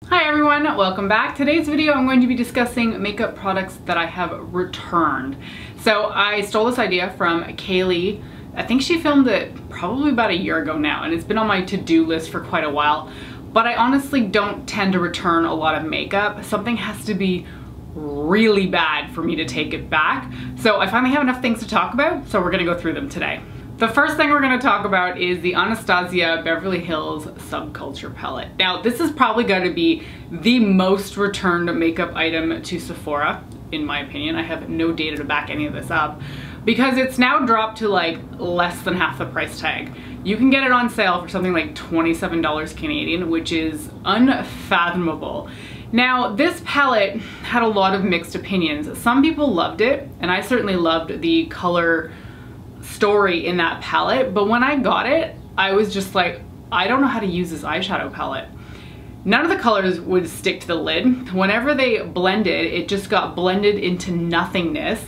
Hi everyone, welcome back. Today's video I'm going to be discussing makeup products that I have returned. So I stole this idea from Kaylee. I think she filmed it probably about a year ago now, and it's been on my to-do list for quite a while. But I honestly don't tend to return a lot of makeup. Something has to be really bad for me to take it back. So I finally have enough things to talk about, so we're gonna go through them today. The first thing we're going to talk about is the Anastasia Beverly Hills Subculture palette. Now, this is probably going to be the most returned makeup item to Sephora, in my opinion. I have no data to back any of this up, because it's now dropped to like less than half the price tag. You can get it on sale for something like $27 Canadian, which is unfathomable. Now, this palette had a lot of mixed opinions. Some people loved it, and I certainly loved the color story in that palette, but when I got it, I was just like, I don't know how to use this eyeshadow palette. None of the colors would stick to the lid. Whenever they blended, it just got blended into nothingness.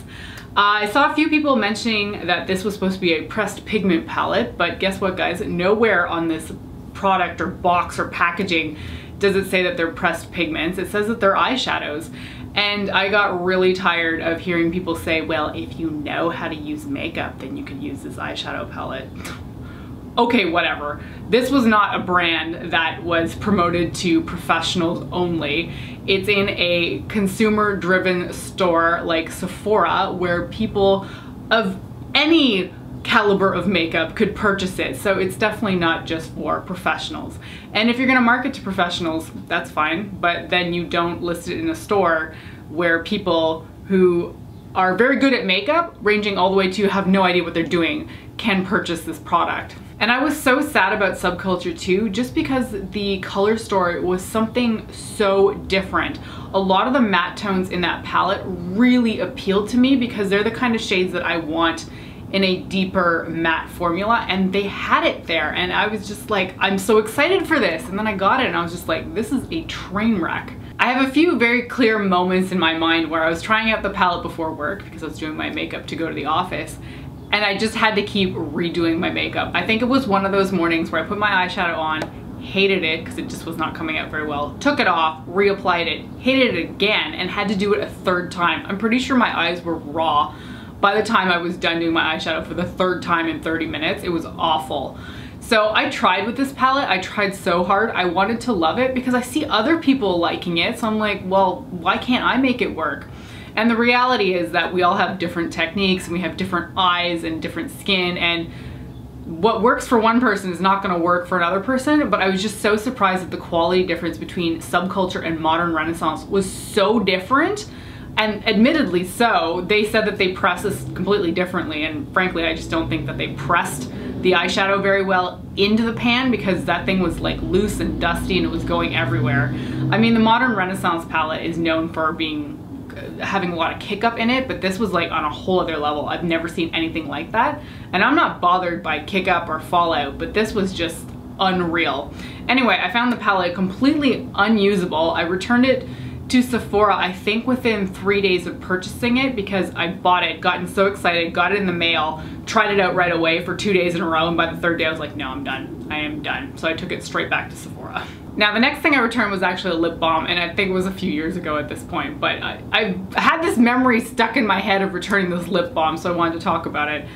I saw a few people mentioning that this was supposed to be a pressed pigment palette, but guess what, guys? Nowhere on this product or box or packaging does it say that they're pressed pigments. It says that they're eyeshadows. And I got really tired of hearing people say, well, if you know how to use makeup, then you can use this eyeshadow palette. Okay, whatever. This was not a brand that was promoted to professionals only. It's in a consumer-driven store like Sephora, where people of any caliber of makeup could purchase it. So it's definitely not just for professionals. And if you're gonna market to professionals, that's fine, but then you don't list it in a store where people who are very good at makeup, ranging all the way to have no idea what they're doing, can purchase this product. And I was so sad about Subculture too, just because the color story was something so different. A lot of the matte tones in that palette really appealed to me because they're the kind of shades that I want in a deeper matte formula, and they had it there, and I was just like, I'm so excited for this. And then I got it and I was just like, this is a train wreck. I have a few very clear moments in my mind where I was trying out the palette before work because I was doing my makeup to go to the office, and I just had to keep redoing my makeup. I think it was one of those mornings where I put my eyeshadow on, hated it because it just was not coming out very well, took it off, reapplied it, hated it again, and had to do it a third time. I'm pretty sure my eyes were raw by the time I was done doing my eyeshadow for the third time in 30 minutes. It was awful. So I tried with this palette. I tried so hard. I wanted to love it because I see other people liking it. So I'm like, well, why can't I make it work? And the reality is that we all have different techniques and we have different eyes and different skin, and what works for one person is not going to work for another person. But I was just so surprised that the quality difference between Subculture and Modern Renaissance was so different. And admittedly so, they said that they press this completely differently, and frankly I just don't think that they pressed the eyeshadow very well into the pan, because that thing was like loose and dusty and it was going everywhere. I mean, the Modern Renaissance palette is known for having a lot of kick up in it, but this was like on a whole other level. I've never seen anything like that, and I'm not bothered by kick up or fallout, but this was just unreal. Anyway, I found the palette completely unusable. I returned it to Sephora, I think within 3 days of purchasing it, because I bought it, gotten so excited, got it in the mail, tried it out right away for 2 days in a row, and by the third day I was like, no, I'm done. I am done. So I took it straight back to Sephora. Now, the next thing I returned was actually a lip balm, and I think it was a few years ago at this point, but I had this memory stuck in my head of returning this lip balm, so I wanted to talk about it.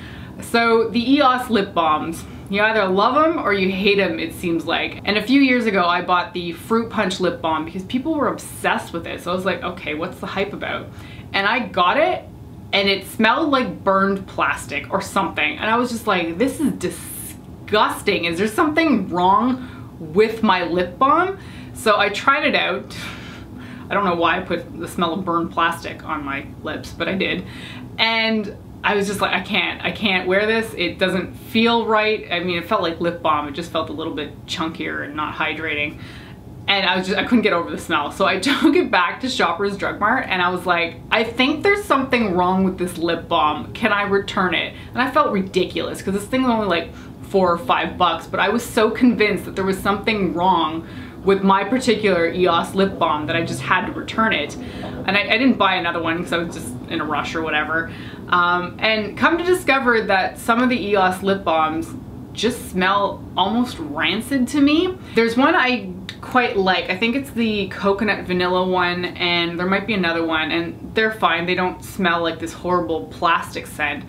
So the EOS lip balms, you either love them or you hate them, it seems like. And a few years ago I bought the Fruit Punch lip balm because people were obsessed with it. So I was like, okay, what's the hype about? And I got it and it smelled like burned plastic or something. And I was just like, this is disgusting. Is there something wrong with my lip balm? So I tried it out. I don't know why I put the smell of burned plastic on my lips, but I did. And I was just like, I can't wear this. It doesn't feel right. I mean, it felt like lip balm. It just felt a little bit chunkier and not hydrating. And I couldn't get over the smell. So I took it back to Shoppers Drug Mart and I was like, I think there's something wrong with this lip balm. Can I return it? And I felt ridiculous because this thing was only like $4 or $5, but I was so convinced that there was something wrong with my particular EOS lip balm that I just had to return it. And I didn't buy another one because I was just in a rush or whatever. And come to discover that some of the EOS lip balms just smell almost rancid to me. There's one I quite like. I think it's the coconut vanilla one, and there might be another one, and they're fine. They don't smell like this horrible plastic scent.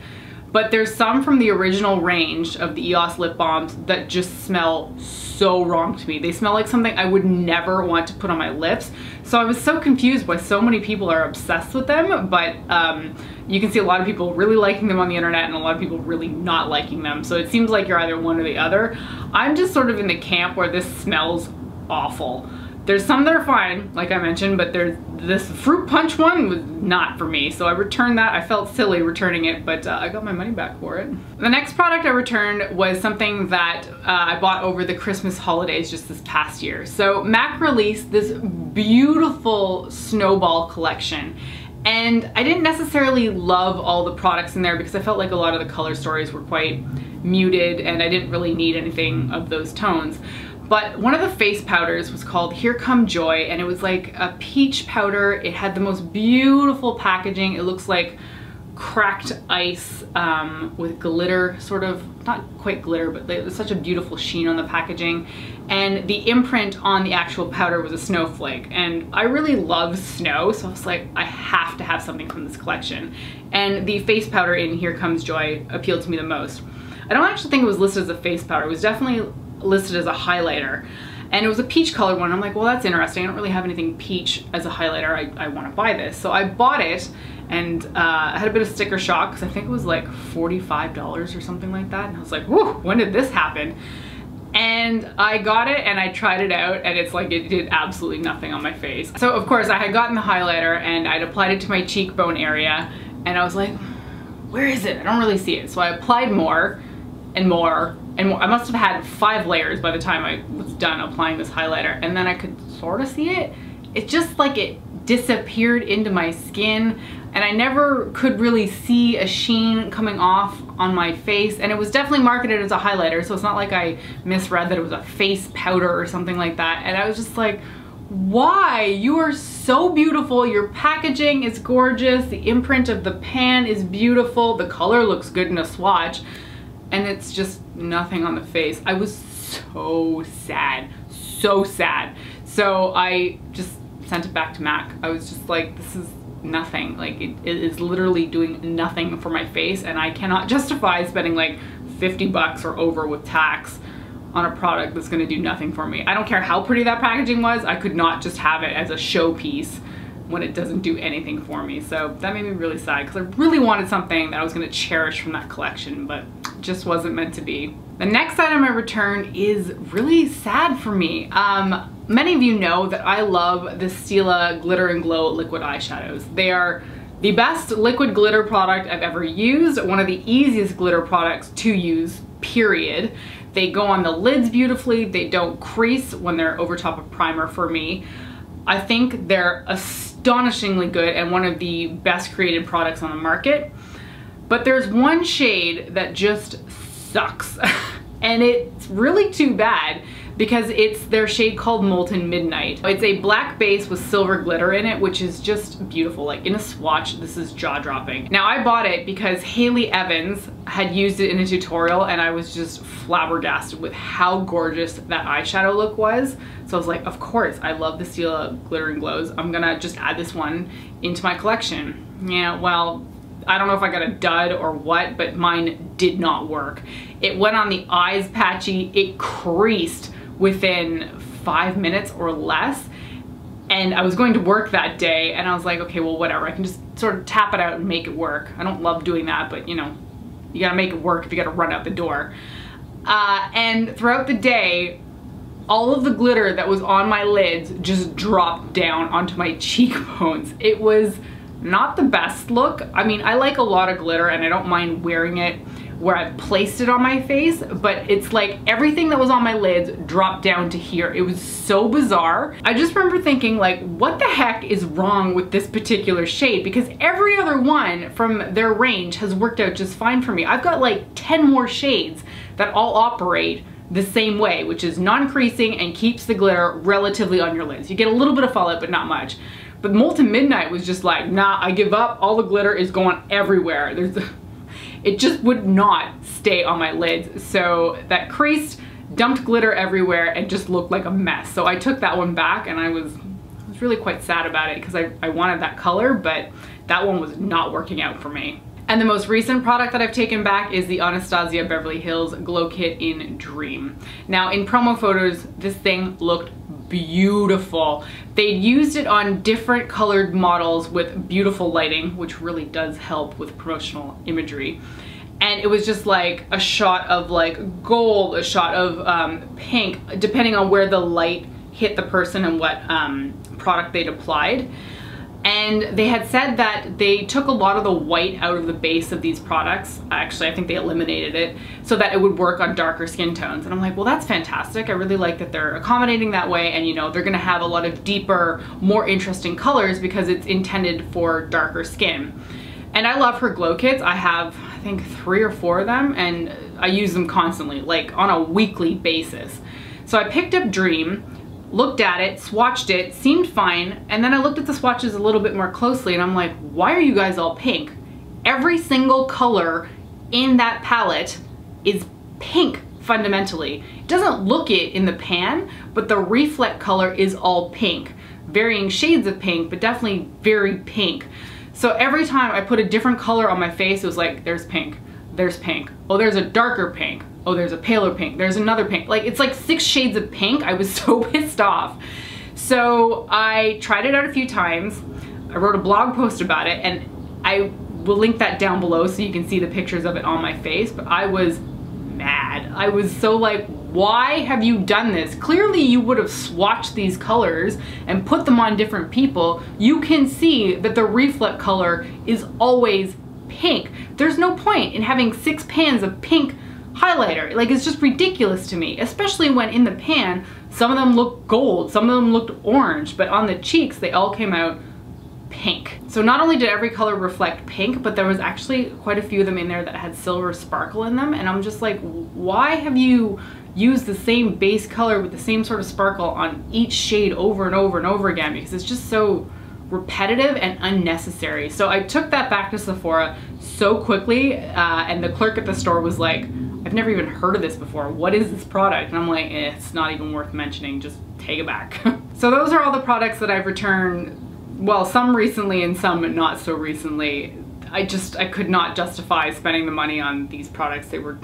But there's some from the original range of the EOS lip balms that just smell so wrong to me. They smell like something I would never want to put on my lips. So I was so confused why so many people are obsessed with them, but you can see a lot of people really liking them on the internet and a lot of people really not liking them. So it seems like you're either one or the other. I'm just sort of in the camp where this smells awful. There's some that are fine, like I mentioned, but there's this fruit punch one was not for me. So I returned that. I felt silly returning it, but I got my money back for it. The next product I returned was something that I bought over the Christmas holidays just this past year. So MAC released this beautiful snowball collection. And I didn't necessarily love all the products in there because I felt like a lot of the color stories were quite muted and I didn't really need anything of those tones. But one of the face powders was called Here Come Joy, and it was like a peach powder. It had the most beautiful packaging. It looks like cracked ice with glitter, sort of, not quite glitter, but it was such a beautiful sheen on the packaging. And the imprint on the actual powder was a snowflake. And I really love snow, so I was like, I have to have something from this collection. And the face powder in Here Comes Joy appealed to me the most. I don't actually think it was listed as a face powder. It was definitely listed as a highlighter, and it was a peach colored one. I'm like, well, that's interesting. I don't really have anything peach as a highlighter. I want to buy this. So I bought it, and I had a bit of sticker shock because I think it was like $45 or something like that. And I was like, whoa, when did this happen? And I got it and I tried it out, and it's like it did absolutely nothing on my face. So of course I had gotten the highlighter and I'd applied it to my cheekbone area, and I was like, where is it? I don't really see it. So I applied more and more and more. I must have had 5 layers by the time I was done applying this highlighter, and then I could sort of see it. It's just like it disappeared into my skin, and I never could really see a sheen coming off on my face. And it was definitely marketed as a highlighter, so it's not like I misread that it was a face powder or something like that. And I was just like, why? You are so beautiful. Your packaging is gorgeous. The imprint of the pan is beautiful. The color looks good in a swatch. And it's just nothing on the face. I was so sad, so sad. So I just sent it back to MAC. I was just like, this is nothing. Like it is literally doing nothing for my face, and I cannot justify spending like 50 bucks or over with tax on a product that's gonna do nothing for me. I don't care how pretty that packaging was. I could not just have it as a showpiece when it doesn't do anything for me. So that made me really sad because I really wanted something that I was gonna cherish from that collection, but it just wasn't meant to be. The next item I returned is really sad for me. Many of you know that I love the Stila Glitter and Glow liquid eyeshadows. They are the best liquid glitter product I've ever used, one of the easiest glitter products to use, period. They go on the lids beautifully. They don't crease when they're over top of primer for me. I think they're astonishingly good and one of the best created products on the market. But there's one shade that just sucks. And it's really too bad because it's their shade called Molten Midnight. It's a black base with silver glitter in it, which is just beautiful. Like in a swatch, this is jaw-dropping. Now I bought it because Hayley Evans had used it in a tutorial, and I was just flabbergasted with how gorgeous that eyeshadow look was. So I was like, of course, I love the Stila Glitter and Glows. I'm gonna just add this one into my collection. Yeah, well, I don't know if I got a dud or what, but mine did not work. It went on the eyes patchy, it creased within 5 minutes or less. And I was going to work that day, and I was like, okay, well, whatever. I can just sort of tap it out and make it work. I don't love doing that, but you know, you gotta make it work if you gotta run out the door. And throughout the day, all of the glitter that was on my lids just dropped down onto my cheekbones. It was not the best look. I mean, I like a lot of glitter and I don't mind wearing it where I've placed it on my face, but it's like everything that was on my lids dropped down to here. It was so bizarre. I just remember thinking like, what the heck is wrong with this particular shade? Because every other one from their range has worked out just fine for me. I've got like 10 more shades that all operate the same way, which is non-creasing and keeps the glitter relatively on your lids. You get a little bit of fallout, but not much. But Molten Midnight was just like, nah, I give up. All the glitter is going everywhere. it just would not stay on my lids. So that creased, dumped glitter everywhere, and just looked like a mess. So I took that one back, and I was really quite sad about it because I wanted that color, but that one was not working out for me. And the most recent product that I've taken back is the Anastasia Beverly Hills Glow Kit in Dream. Now in promo photos, this thing looked beautiful. They'd used it on different colored models with beautiful lighting, which really does help with promotional imagery. And it was just like a shot of like gold, a shot of pink, depending on where the light hit the person and what product they'd applied. And they had said that they took a lot of the white out of the base of these products. Actually, I think they eliminated it so that it would work on darker skin tones. And I'm like, well, that's fantastic. I really like that they're accommodating that way. And you know, they're gonna have a lot of deeper, more interesting colors because it's intended for darker skin. And I love her glow kits. I have, I think, 3 or 4 of them, and I use them constantly, like on a weekly basis. So I picked up Dream, looked at it, swatched it, seemed fine, and then I looked at the swatches a little bit more closely and I'm like, why are you guys all pink? Every single color in that palette is pink fundamentally. It doesn't look it in the pan, but the reflect color is all pink. Varying shades of pink, but definitely very pink. So every time I put a different color on my face, it was like, there's pink, there's pink, oh, there's a darker pink, oh, there's a paler pink, there's another pink. Like, it's like 6 shades of pink. I was so pissed off. So I tried it out a few times. I wrote a blog post about it, and I will link that down below so you can see the pictures of it on my face, but I was mad. I was so like, why have you done this? Clearly you would have swatched these colors and put them on different people. You can see that the reflect color is always pink. There's no point in having 6 pans of pink highlighter. Like, it's just ridiculous to me, especially when in the pan, some of them look gold, some of them looked orange, but on the cheeks, they all came out pink. So not only did every color reflect pink, but there was actually quite a few of them in there that had silver sparkle in them. And I'm just like, why have you used the same base color with the same sort of sparkle on each shade over and over and over again? Because it's just so repetitive and unnecessary. So I took that back to Sephora so quickly, and the clerk at the store was like, I've never even heard of this before. What is this product? And I'm like, it's not even worth mentioning. Just take it back. So those are all the products that I've returned. Well, some recently and some not so recently. I could not justify spending the money on these products. They were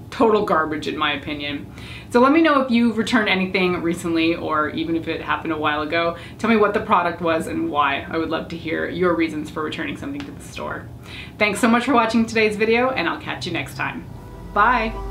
total garbage in my opinion. So let me know if you've returned anything recently, or even if it happened a while ago. Tell me what the product was and why. I would love to hear your reasons for returning something to the store. Thanks so much for watching today's video, and I'll catch you next time. Bye.